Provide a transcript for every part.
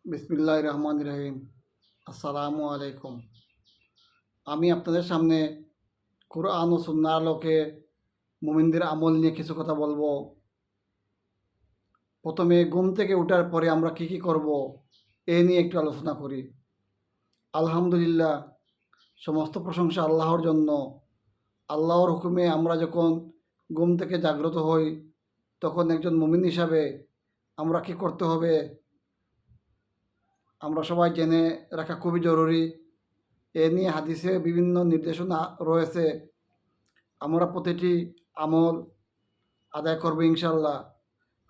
বিসমিল্লাহির রহমানির রহিম। আসসালামু আলাইকুম। আমি আপনাদের সামনে কুরআন ও সুন্নাহর আলোকে মুমিনদের আমল নিয়ে কিছু কথা বলবো। প্রথমে ঘুম থেকে ওঠার পরে আমরা কি করব এ নিয়ে একটু আলোচনা করি। আলহামদুলিল্লাহ, সমস্ত প্রশংসা আল্লাহর জন্য। আল্লাহর হুকুমে আমরা যখন ঘুম থেকে জাগ্রত হই, তখন একজন মুমিন হিসাবে আমরা কি করতে হবে আমরা সবাই জেনে রাখা খুবই জরুরি। এ নিয়ে হাদিসে বিভিন্ন নির্দেশনা রয়েছে। আমরা প্রতিটি আমল আদায় করবো ইনশাল্লাহ।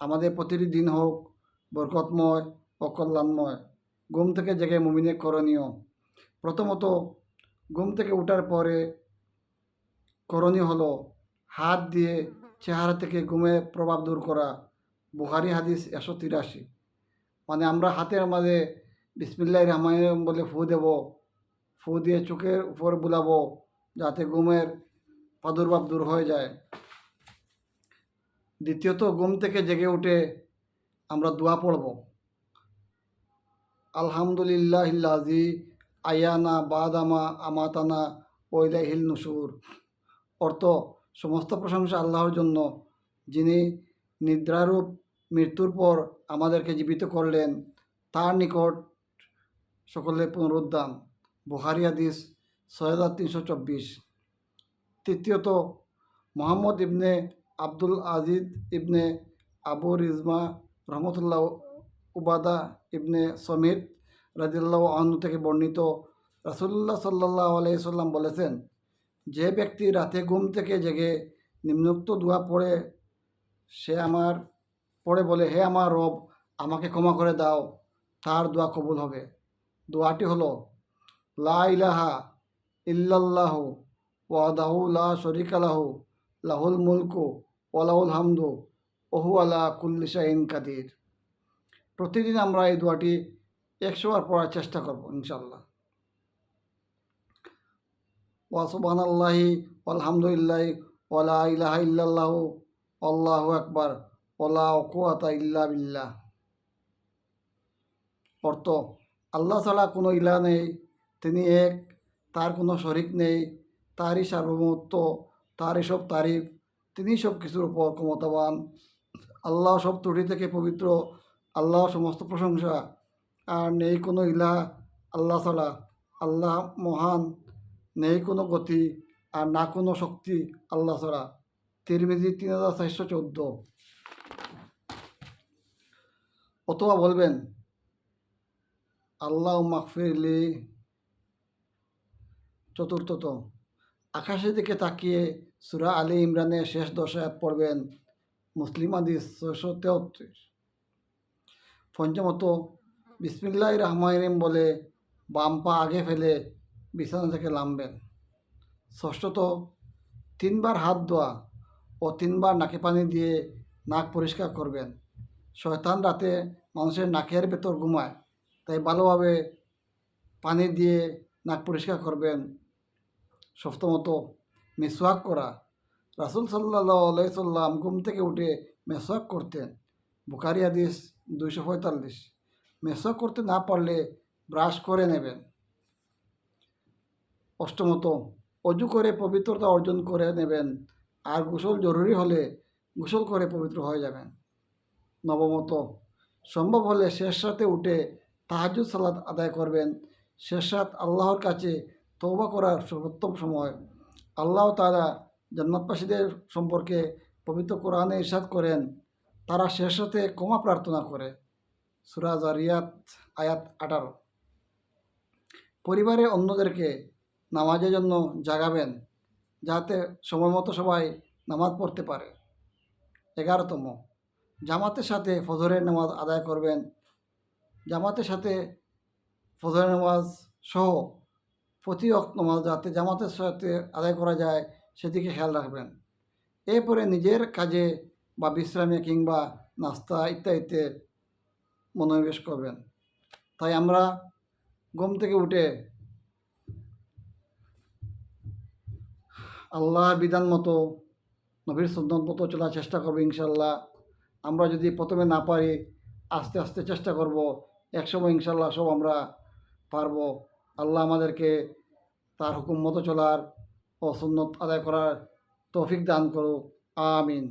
আমাদের প্রতিটি দিন হোক বরকতময় ও কল্যাণময়। ঘুম থেকে জেগে মুমিনের করণীয়। প্রথমত, ঘুম থেকে ওঠার পরে করণীয় হলো হাত দিয়ে চেহারা থেকে ঘুমের প্রভাব দূর করা। বুখারী হাদিস 183। মানে আমরা হাতের মাঝে বিসমিল্লাহির রহমানির রহিম বলে ফু দেব, ফু দিয়ে চোখের উপর বুলাবো যাতে ঘুমের প্রাদুর্ভাব দূর হয়ে যায়। দ্বিতীয়ত, ঘুম থেকে জেগে উঠে আমরা দোয়া পড়ব। আলহামদুলিল্লাহিল্লাযী আয়ানা বাদামা আমাতানা ওয়া ইলাইহিল নুশুর। অর্থ, সমস্ত প্রশংসা আল্লাহর জন্য, যিনি নিদ্রারূপ মৃত্যুর পর আমাদেরকে জীবিত করলেন। তার নিকট সকলের পুনরুদ্ধান। বুখারী হাদিস 6324। তৃতীয়ত, মোহাম্মদ ইবনে আব্দুল আজিজ ইবনে আবু রিজমা রহমতুল্লাহ উবাদা ইবনে সমিত রাদিয়াল্লাহু আনহু থেকে বর্ণিত, রাসূলুল্লাহ সাল্লাল্লাহু আলাইহি সাল্লাম বলেছেন, যে ব্যক্তি রাতে ঘুম থেকে জেগে নিম্নোক্ত দোয়া পড়ে বলে, হে আমার রব, আমাকে ক্ষমা করে দাও, তার দোয়া কবুল হবে। দোয়াটি হলো, লা ইলাহা ইল্লাল্লাহু ওয়াহদাহু লা শরীকা লাহু লাহুল মুলকু ওয়া লাহুল হামদু ওয়া হুয়া আলা কুল্লি শাইইন কাদির। প্রতিদিন আমরা এই দোয়াটি 100 বার পড়ার চেষ্টা করব ইনশাআল্লাহ। ওয়া সুবহানাল্লাহি ওয়ালহামদুলিল্লাহি ওয়া লা ইলাহা ইল্লাল্লাহু আল্লাহু আকবার ওয়া লা কুওয়াতা ইল্লা বিল্লাহ। অর্থ, আল্লাহ ছাড়া কোনো ইলাহ নেই, তিনি এক, তার কোনো শরিক নেই, তারই সার্বভৌমত্ব, তারই সব তারিফ, তিনি সব কিছুর উপর ক্ষমতাবান। আল্লাহ সব ত্রুটি থেকে পবিত্র, আল্লাহ সমস্ত প্রশংসা, আর নেই কোনো ইলাহ আল্লাহ ছাড়া। আল্লাহ মহান, নেই কোনো গতি আর না কোনো শক্তি আল্লাহ ছাড়া। তিরমিজি 3414। অথবা বলবেন, আল্লাহ মাগফিরলি। চতুর্থত, আকাশের দিকে তাকিয়ে সূরা আলী ইমরানের শেষ 10 আয়াত পড়বেন। মুসলিম হাদিস 633। পঞ্চমত, বিসমিল্লাহির রহমানির রহিম বলে বাম পা আগে ফেলে বিছানা থেকে নামবেন। ষষ্ঠত, 3 বার হাত ধোয়া ও 3 বার নাকে পানি দিয়ে নাক পরিষ্কার করবেন। শয়তান রাতে মানুষের নাকের ভেতর ঘুমায়, তাই ভালোভাবে পানি দিয়ে নাক পরিষ্কার করবেন। সপ্তমত, মিসওয়াক করা। রাসূল সাল্লাল্লাহু আলাইহি সাল্লাম ঘুম থেকে উঠে মেসওয়াক করতেন। বুখারী হাদিস 245। মেসওয়াক করতে না পারলে ব্রাশ করে নেবেন। অষ্টমত, অজু করে পবিত্রতা অর্জন করে নেবেন, আর গোসল জরুরি হলে গোসল করে পবিত্র হয়ে যাবেন। নবমত, সম্ভব হলে শেষ রাতে উঠে তাহাজ্জুদ সালাত আদায় করবেন। শেষ রাত আল্লাহর কাছে তওবা করার সর্বোত্তম সময়। আল্লাহ তাআলা জান্নাতবাসীদের সম্পর্কে পবিত্র কোরআনে ইরশাদ করেন, তারা শেষ রাতে ক্ষমা প্রার্থনা করে। সূরা যারিয়াত আয়াত 18। পরিবারে অন্যদেরকে নামাজের জন্য জাগাবেন, যাতে সময় মতো সবাই নামাজ পড়তে পারে। 11তম, জামাতের সাথে ফজরের নামাজ আদায় করবেন। জামাতের সাথে ফজরের নামাজ সহ প্রতি ওয়াক্ত নামাজ যাতে জামাতের সাথে আদায় করা যায় সেদিকে খেয়াল রাখবেন। এরপরে নিজের কাজে বা বিশ্রামে কিংবা নাস্তা ইত্যাদিতে মনোনিবেশ করবেন। তাই আমরা ঘুম থেকে উঠে আল্লাহর বিধান মতো, নবীর সুন্নত মতো চলার চেষ্টা করবো ইনশাল্লাহ। আমরা যদি প্রথমে না পারি, আস্তে আস্তে চেষ্টা করব একসময় ইনশাল্লাহ সব আমরা পারবো। আল্লাহ আমাদেরকে তার হুকুম মতো চলার ও সুন্নত আদায় করার তৌফিক দান করুক। আমিন।